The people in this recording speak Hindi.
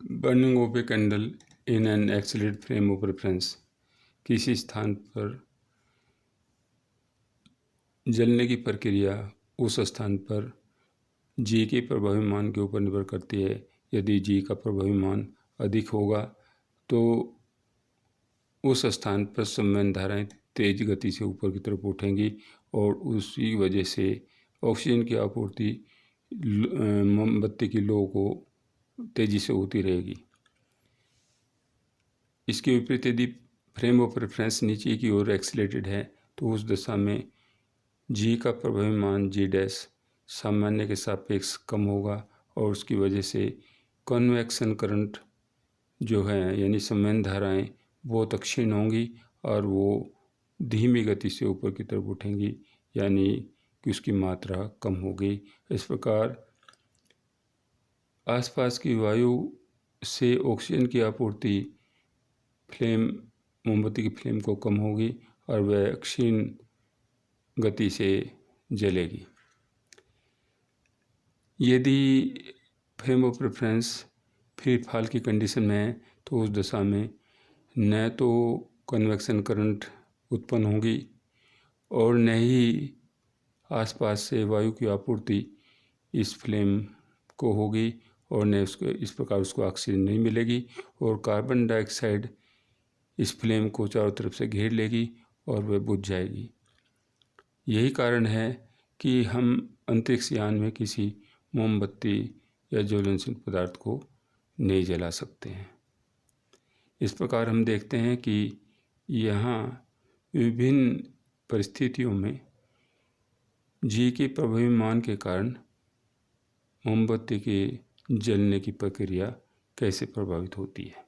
Burning of a candle in an accelerated flame of reference. किसी स्थान पर जलने की प्रक्रिया उस स्थान पर जी के प्रभावी मान के ऊपर निर्भर करती है। यदि जी का प्रभावी मान अधिक होगा तो उस स्थान पर संवहन धाराएं तेज गति से ऊपर की तरफ उठेंगी और उसी वजह से ऑक्सीजन की आपूर्ति मोमबत्ती की लौ को तेजी से होती रहेगी। इसके विपरीत यदि फ्रेम ऑफ रेफरेंस नीचे की ओर एक्सीलरेटेड है तो उस दशा में जी का प्रभावी मान जी डैश सामान्य के सापेक्ष कम होगा और उसकी वजह से कन्वेक्शन करंट जो है यानी संवहन धाराएं बहुत क्षीण होंगी और वो धीमी गति से ऊपर की तरफ उठेंगी, यानी कि उसकी मात्रा कम होगी। इस प्रकार आसपास की वायु से ऑक्सीजन की आपूर्ति मोमबत्ती की फ्लेम को कम होगी और वह क्षीण गति से जलेगी। यदि frame of reference free fall की कंडीशन में है तो उस दशा में न तो कन्वेक्शन करंट उत्पन्न होगी और न ही आसपास से वायु की आपूर्ति इस फ्लेम को होगी और न उसको इस प्रकार उसको ऑक्सीजन नहीं मिलेगी और कार्बन डाइऑक्साइड इस फ्लेम को चारों तरफ से घेर लेगी और वह बुझ जाएगी। यही कारण है कि हम अंतरिक्ष यान में किसी मोमबत्ती या ज्वलनशील पदार्थ को नहीं जला सकते हैं। इस प्रकार हम देखते हैं कि यहाँ विभिन्न परिस्थितियों में जी के प्रभावी मान के कारण मोमबत्ती के जलने की प्रक्रिया कैसे प्रभावित होती है।